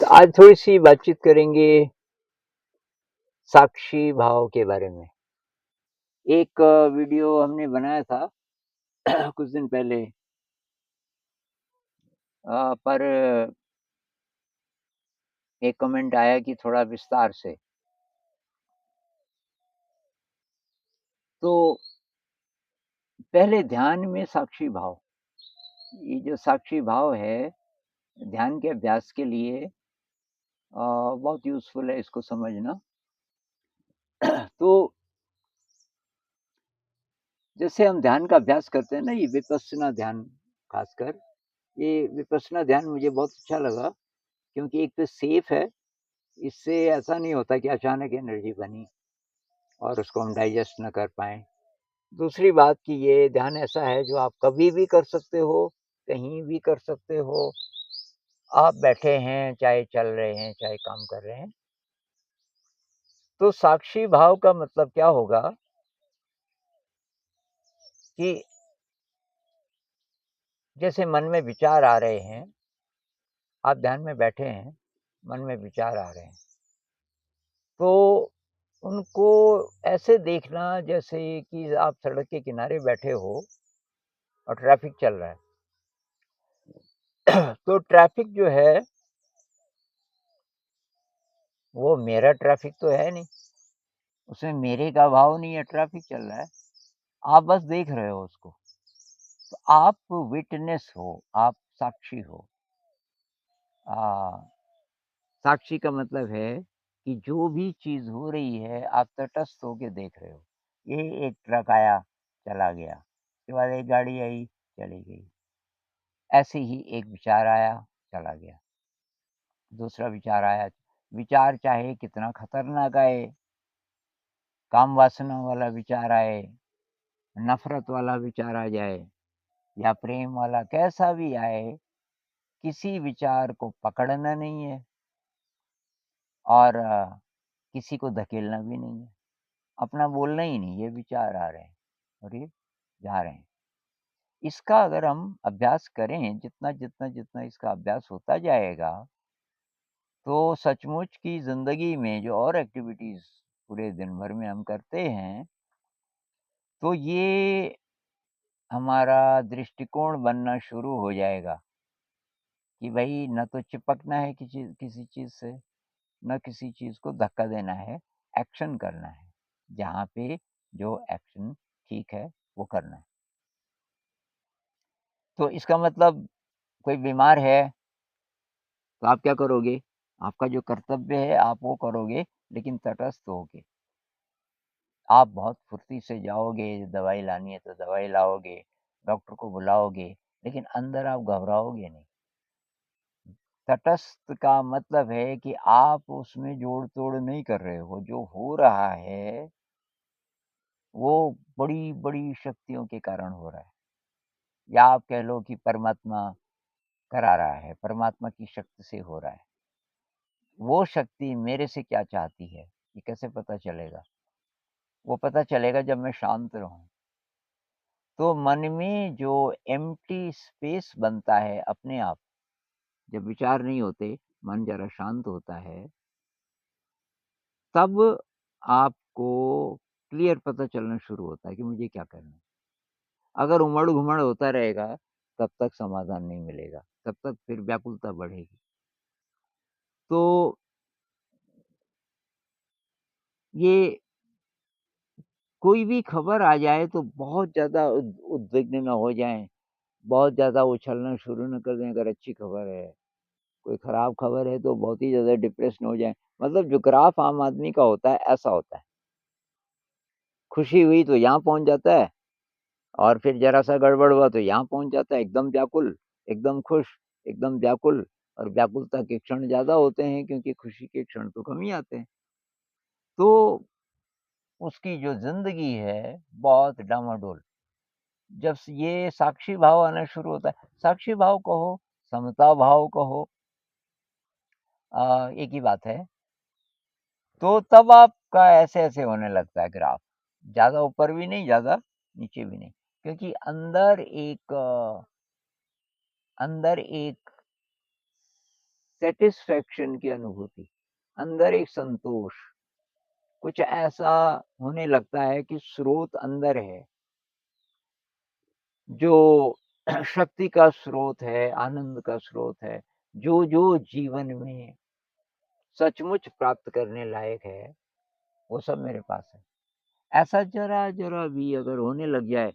आज थोड़ी सी बातचीत करेंगे साक्षी भाव के बारे में। एक वीडियो हमने बनाया था कुछ दिन पहले, पर एक कमेंट आया कि थोड़ा विस्तार से। तो पहले ध्यान में साक्षी भाव, ये जो साक्षी भाव है ध्यान के अभ्यास के लिए बहुत यूज़फुल है इसको समझना। तो जैसे हम ध्यान का अभ्यास करते हैं ना, ये विपश्यना ध्यान खासकर, ये विपश्यना ध्यान मुझे बहुत अच्छा लगा क्योंकि एक तो सेफ है। इससे ऐसा नहीं होता कि अचानक एनर्जी बनी और उसको हम डाइजेस्ट ना कर पाएँ। दूसरी बात कि ये ध्यान ऐसा है जो आप कभी भी कर सकते हो, कहीं भी कर सकते हो। आप बैठे हैं, चाहे चल रहे हैं, चाहे काम कर रहे हैं। तो साक्षी भाव का मतलब क्या होगा कि जैसे मन में विचार आ रहे हैं, आप ध्यान में बैठे हैं, मन में विचार आ रहे हैं, तो उनको ऐसे देखना जैसे कि आप सड़क के किनारे बैठे हो और ट्रैफिक चल रहा है। तो ट्रैफिक जो है, वो मेरा ट्रैफिक तो है नहीं, उसमें मेरे का भाव नहीं है, ट्रैफिक चल रहा है, आप बस देख रहे हो उसको। तो आप विटनेस हो, आप साक्षी हो। साक्षी का मतलब है कि जो भी चीज़ हो रही है, आप तटस्थ होके देख रहे हो। ये एक ट्रक आया, चला गया, उसके बाद एक गाड़ी आई, चली गई। ऐसे ही एक विचार आया, चला गया, दूसरा विचार आया। विचार चाहे कितना खतरनाक आए, काम वासना वाला विचार आए, नफ़रत वाला विचार आ जाए या प्रेम वाला, कैसा भी आए, किसी विचार को पकड़ना नहीं है और किसी को धकेलना भी नहीं है। अपना बोलना ही नहीं, ये विचार आ रहे हैं और ये जा रहे हैं। इसका अगर हम अभ्यास करें, जितना इसका अभ्यास होता जाएगा, तो सचमुच की ज़िंदगी में जो और एक्टिविटीज़ पूरे दिन भर में हम करते हैं, तो ये हमारा दृष्टिकोण बनना शुरू हो जाएगा कि भई न तो चिपकना है किसी चीज़ से, न किसी चीज़ को धक्का देना है, एक्शन करना है। जहाँ पे जो एक्शन ठीक है, वो करना है। तो इसका मतलब कोई बीमार है, तो आप क्या करोगे? आपका जो कर्तव्य है, आप वो करोगे, लेकिन तटस्थ होके। आप बहुत फुर्ती से जाओगे, दवाई लानी है तो दवाई लाओगे, डॉक्टर को बुलाओगे, लेकिन अंदर आप घबराओगे नहीं। तटस्थ का मतलब है कि आप उसमें जोड़-तोड़ नहीं कर रहे हो, जो हो रहा है, वो बड़ी-बड़ी शक्तियों के कारण हो रहा है। या आप कह लो कि परमात्मा करा रहा है, परमात्मा की शक्ति से हो रहा है। वो शक्ति मेरे से क्या चाहती है, ये कैसे पता चलेगा? वो पता चलेगा जब मैं शांत रहूँ। तो मन में जो एम्प्टी स्पेस बनता है अपने आप, जब विचार नहीं होते, मन ज़रा शांत होता है, तब आपको क्लियर पता चलना शुरू होता है कि मुझे क्या करना है। अगर उमड़-घुमड़ होता रहेगा, तब तक समाधान नहीं मिलेगा, तब तक फिर व्याकुलता बढ़ेगी। तो ये कोई भी खबर आ जाए तो बहुत ज़्यादा उद्विग्न ना हो जाएँ, बहुत ज़्यादा उछलना शुरू ना कर दें अगर अच्छी खबर है। कोई खराब खबर है तो बहुत ही ज़्यादा डिप्रेशन हो जाएँ। मतलब जो ग्राफ आम आदमी का होता है, ऐसा होता है। खुशी हुई तो यहाँ पहुँच जाता है और फिर ज़रा-सा गड़बड़ हुआ तो यहाँ पहुँच जाता है, एकदम व्याकुल, एकदम खुश, एकदम व्याकुल। और व्याकुलता के क्षण ज़्यादा होते हैं क्योंकि खुशी के क्षण तो कम ही आते हैं। तो उसकी जो ज़िंदगी है, बहुत डामाडोल। जब स ये साक्षी भाव आना शुरू होता है, साक्षी भाव कहो, समता भाव कहो, एक ही बात है। तो तब आपका ऐसे-ऐसे होने लगता है ग्राफ। ज़्यादा ऊपर भी नहीं, ज़्यादा नीचे भी नहीं। क्योंकि अंदर एक सैटिस्फैक्शन की अनुभूति, अंदर एक संतोष, कुछ ऐसा होने लगता है कि स्रोत अंदर है, जो शक्ति का स्रोत है, आनंद का स्रोत है, जो जीवन में सचमुच प्राप्त करने लायक है, वो सब मेरे पास है। ऐसा ज़रा-ज़रा भी अगर होने लग जाए,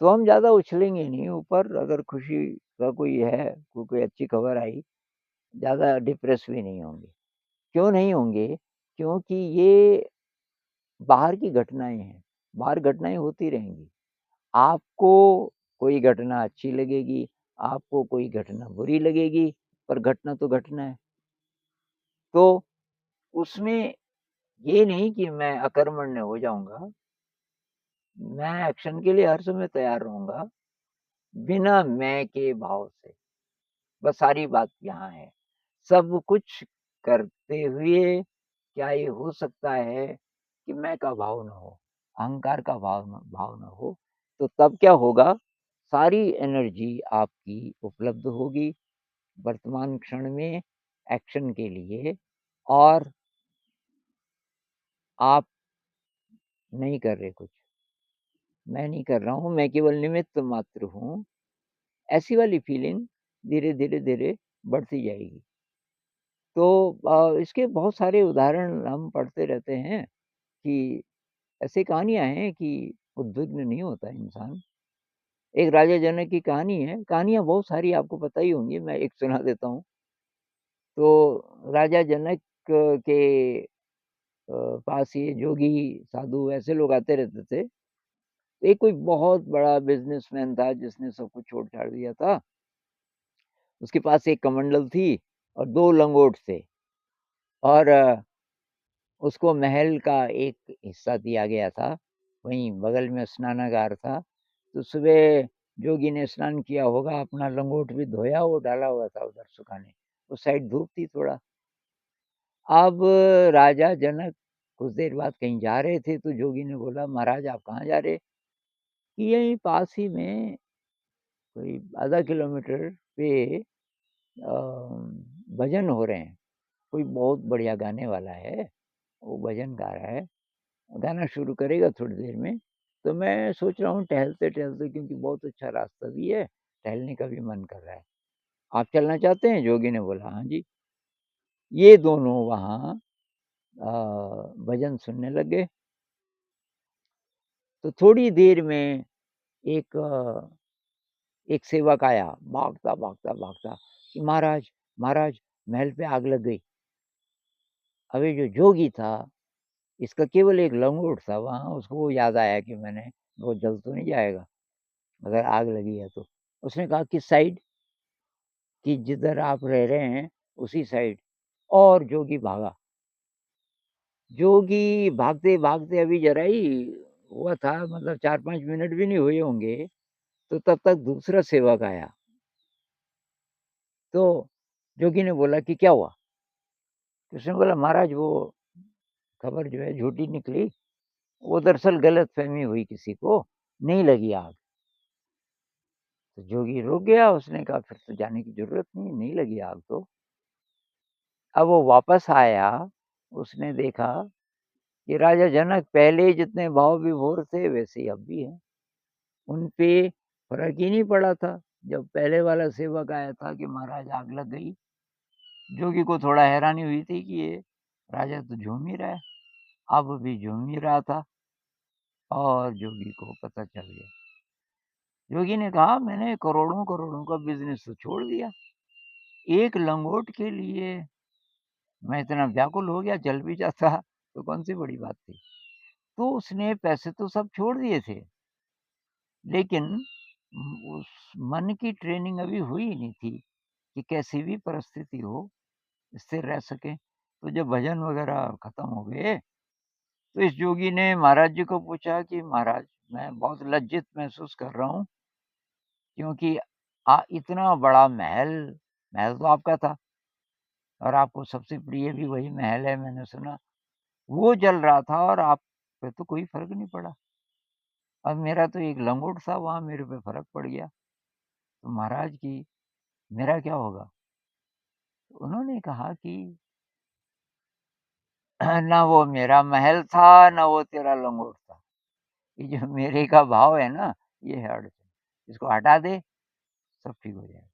तो हम ज़्यादा उछलेंगे नहीं ऊपर। अगर खुशी का कोई है, कोई अच्छी खबर आई, ज़्यादा डिप्रेस भी नहीं होंगे। क्यों नहीं होंगे? क्योंकि ये बाहर की घटनाएँ हैं, बाहर घटनाएँ होती रहेंगी। आपको कोई घटना अच्छी लगेगी, आपको कोई घटना बुरी लगेगी, पर घटना तो घटना है। तो उसमें ये नहीं कि मैं अकर्मण्य हो जाऊँगा, मैं एक्शन के लिए हर समय तैयार रहूँगा, बिना मैं के भाव से। बस सारी बात यहाँ है। सब कुछ करते हुए क्या ये हो सकता है कि मैं का भाव ना हो, अहंकार का भाव ना हो, तो तब क्या होगा? सारी एनर्जी आपकी उपलब्ध होगी वर्तमान क्षण में एक्शन के लिए, और आप नहीं कर रहे कुछ, मैं नहीं कर रहा हूँ, मैं केवल निमित्त मात्र हूँ, ऐसी वाली फीलिंग धीरे-धीरे बढ़ती जाएगी। तो इसके बहुत सारे उदाहरण हम पढ़ते रहते हैं कि ऐसी कहानियाँ हैं कि उद्विग्न नहीं होता इंसान। एक राजा जनक की कहानी है, कहानियाँ बहुत सारी आपको पता ही होंगी, मैं एक सुना देता हूँ। तो राजा जनक के पास ये जोगी, साधु ऐसे लोग आते रहते थे। एक कोई बहुत बड़ा बिज़नेसमैन था जिसने सब कुछ छोड़-छाड़ दिया था। उसके पास एक कमंडल थी और 2 लंगोट थे, और उसको महल का एक हिस्सा दिया गया था। वहीं बगल में स्नानागार था। तो सुबह जोगी ने स्नान किया होगा, अपना लंगोट भी धोया, वो डाला हुआ था उधर सुखाने। उस साइड धूप थी थोड़ा। अब राजा जनक कुछ देर बाद कहीं जा रहे थे, तो जोगी ने बोला, "महाराज आप कहाँ जा रहे?" कि यहीं पास ही में कोई आधा किलोमीटर पे भजन हो रहे हैं। कोई बहुत बढ़िया गाने वाला है, वो भजन गा रहा है। गाना शुरू करेगा थोड़ी देर में, तो मैं सोच रहा हूँ टहलते-टहलते, क्योंकि बहुत अच्छा रास्ता भी है, टहलने का भी मन कर रहा है। आप चलना चाहते हैं? जोगी ने बोला, हाँ जी। ये दोनों वहाँ भजन सुनने लग गए। तो थोड़ी देर में एक एक सेवक आया, भागता, भागता, भागता कि महाराज, महाराज महल पे आग लग गई। अब ये जो जोगी था, इसका केवल एक लंगोट था वहाँ, उसको वो याद आया कि मैंने, वो जल तो नहीं जाएगा अगर आग लगी है तो। उसने कहा, किस साइड? कि जिधर आप रह रहे हैं उसी साइड, और जोगी भागा। जोगी भागते-भागते अभी ज़रा ही हुआ था, मतलब 4-5 मिनट भी नहीं हुए होंगे, तो तब तक दूसरा सेवक आया। तो जोगी ने बोला कि क्या हुआ? तो उसने बोला, महाराज वो खबर जो है झूठी निकली, वो दरअसल गलतफ़हमी हुई किसी को, नहीं लगी आग। तो जोगी रुक गया, उसने कहा फिर तो जाने की ज़रूरत नहीं, नहीं लगी आग तो। अब वो वापस आया, उसने देखा कि राजा जनक पहले जितने भाव विभोर थे वैसे ही अब भी हैं। उन पे फ़र्क ही नहीं पड़ा था। जब पहले वाला सेवक आया था कि महाराज आग लग गई, जोगी को थोड़ा हैरानी हुई थी कि ये राजा तो झूम ही रहा है, अब भी झूम ही रहा था, और जोगी को पता चल गया। जोगी ने कहा, मैंने करोड़ों-करोड़ों का बिज़नेस तो छोड़ दिया, एक लंगोट के लिए मैं इतना व्याकुल हो गया, जल भी जाता तो कौन-सी बड़ी बात थी। तो उसने पैसे तो सब छोड़ दिए थे, लेकिन उस मन की ट्रेनिंग अभी हुई ही नहीं थी कि कैसी भी परिस्थिति हो, स्थिर रह सकें। तो जब भजन वगैरह खत्म हो गए, तो इस जोगी ने महाराज जी को पूछा कि महाराज, मैं बहुत लज्जित महसूस कर रहा हूँ, क्योंकि इतना बड़ा महल, महल तो आपका था, और आपको सबसे प्रिय भी वही महल है मैंने सुना, वो जल रहा था और आप पे तो कोई फ़र्क नहीं पड़ा। अब मेरा तो एक लंगोट था, वहाँ मेरे पे फ़र्क पड़ गया। तो महाराज की मेरा क्या होगा? उन्होंने कहा कि ना वो मेरा महल था, ना वो तेरा लंगोट था। ये जो मेरे का भाव है ना, ये है अड़चन। इसको हटा दे, सब ठीक हो जाएगा।